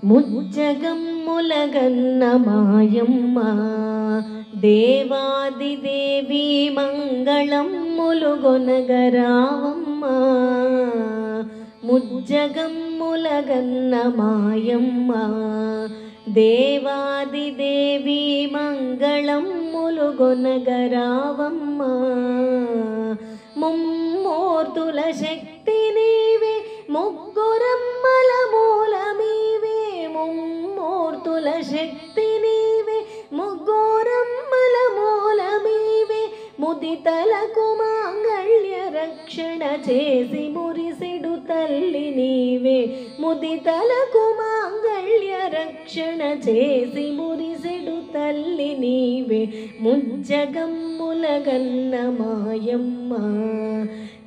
ముజ్జగమ్ములగన్న మాయమ్మ దేవాదిదేవి మంగళమ్ములు గొనగరావమ్మ. ముజ్జగమ్ములగన్న మాయమ్మ దేవాదిదేవి మంగళమ్ములు గొనగరావమ్మ. ముమ్మూర్తుల శక్తి నీవే ముగ్గురమ్మల మూలమీవే. ముమ్మూర్తుల శక్తి నీవే ముగ్గురమ్మల మూలమీవే. ముదితలకు మాంగళ్య రక్షణ చేసి మురిసిడు తల్లి నీవే. ముదితలకు మాంగళ్య రక్షణ చేసి మురిసిడు తల్లి నీవే. ముజ్జగమ్ములగన్న మాయమ్మ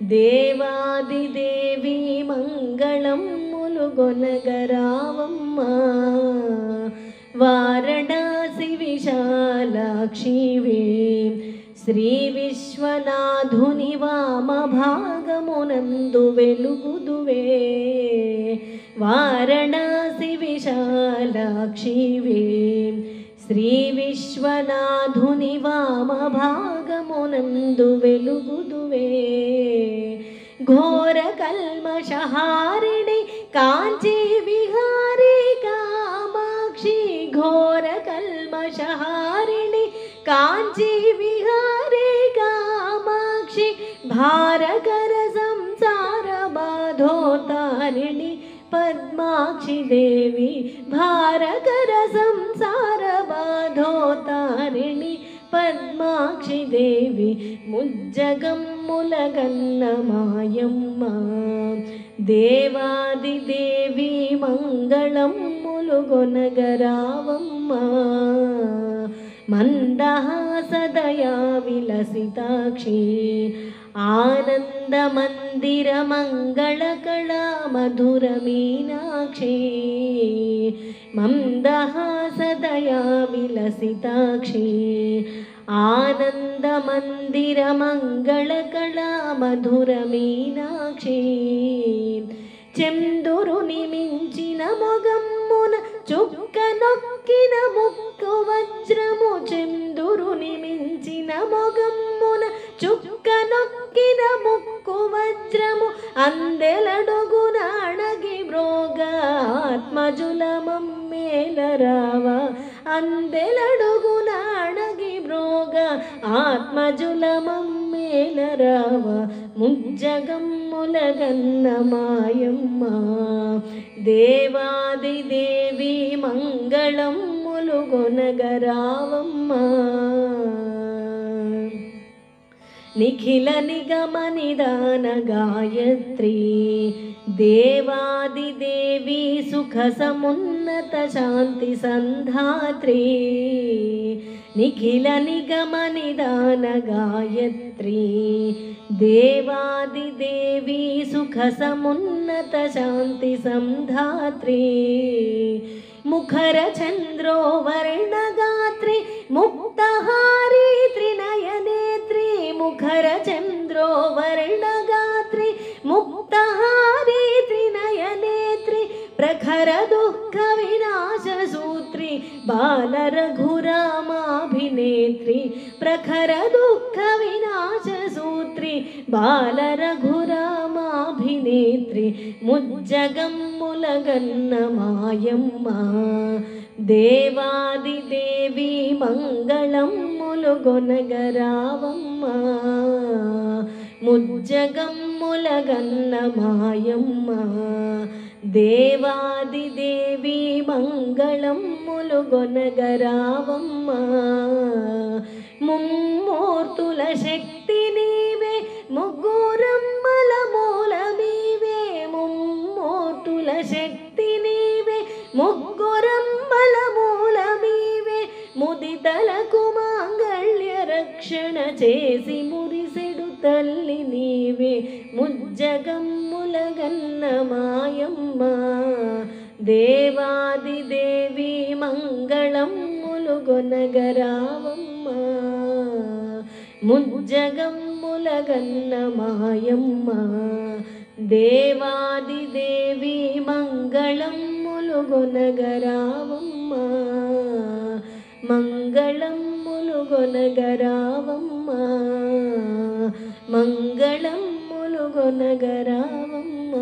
దేవాదిదేవి మంగళమ్ములు గొనగరావమ్మ. వారణాసి విశాలాక్షివే శ్రీ విశ్వనాథుని వామ భాగమునందు వెలుగుదువే. వారణాసి విశాలాక్షివే శ్రీ విశ్వనాథుని వామ భాగమునందు వెలుగుదువే. ఘోర కల్మషహారిణి కాంచీ విహారీ కామాక్షి. ఘోర కల్మషహారిణి కాంచీ విహారీ కామాక్షి. భారకర సంసార బాధోతారిణి పద్మాక్షి దేవి. భారకర సంసార బాధోతారిణి పద్మాక్షి దేవి. ముజ్జగమ్ములగన్న మాయమ్మ దేవాదిదేవి మంగళమ్ములు గొనగరావమ్మ. మందహాసదయా విలసితాక్షి ఆనందమందిర మంగళకళా మధుర మీనాక్షి. మందహాసదయా విలసితాక్షి ఆనందమందిర మంగళకళా మధుర మీనాక్షి. చందురుని మించిన మొగమ్మున చుక్క నొక్కిన ముక్కు వజ్రము. చందురుని మించిన మొగమ్మున చుక్క నొక్కిన ముక్కు వజ్రము. అందెలడుగున అణగి బ్రోగ ఆత్మజుల మమ్మేలరావ. అందెలడుగున అణగి బ్రోగ ఆత్మజుల మమ్మేలరావ. ముజ్జగమ్ములగన్న మాయమ్మ దేవాదిదేవి మంగళమ్ములు గొనగరావమ్మ. నిఖిల నిగమ నిదాన గాయత్రి దేవాదిదేవి సుఖ సమున్నత శాంతి సంధాత్రి. నిఖిల నిగమ నిదాన గాయత్రి దేవాదిదేవి సుఖ సమున్నత శాంతి సంధాత్రి. ముఖర చంద్రో వర్ణగాత్రి ముక్తహారీ త్రినయనేత్రి. ముఖర చంద్రో వర్ణగాత్రి ముక్తహారీ త్రినయనేత్రి. ప్రఖర దుఃఖ వినాశ సూత్రి బాల రఘురామాభినేత్రి. ప్రఖర దుఃఖ వినాశ సూత్రి బాల రఘురామాభినేత్రి. ముజ్జగమ్ములగన్న మాయమ్మ దేవాదిదేవి మంగళమ్ములు గొనగరావమ్మ. ముజ్జగమ్ములగన్న మాయమ్మ దేవాదిదేవి మంగళమ్ములు గొనగరావమ్మ. ముమ్మూర్తుల శక్తి నీవే ముగ్గురమ్మల మూలమీవే. ముమ్మూర్తుల శక్తి నీవే ముగ్గురమ్మల మూలమీవే. ముదితలకు మాంగళ్య రక్షణ చేసి మురిసెడు తల్లి నీవే. ముజ్జగమ్ములగన్న మాయమ్మ దేవాదిదేవి మంగళమ్ములు గొనగరావమ్మ. ముజ్జగమ్ములగన్న మాయమ్మ దేవాదిదేవి మంగళమ్ములు ములుగొనగరావమ్మ మంగళమ్ములు గొనగరావమ్మ మంగళమ్ములు గొనగరావమ్మ.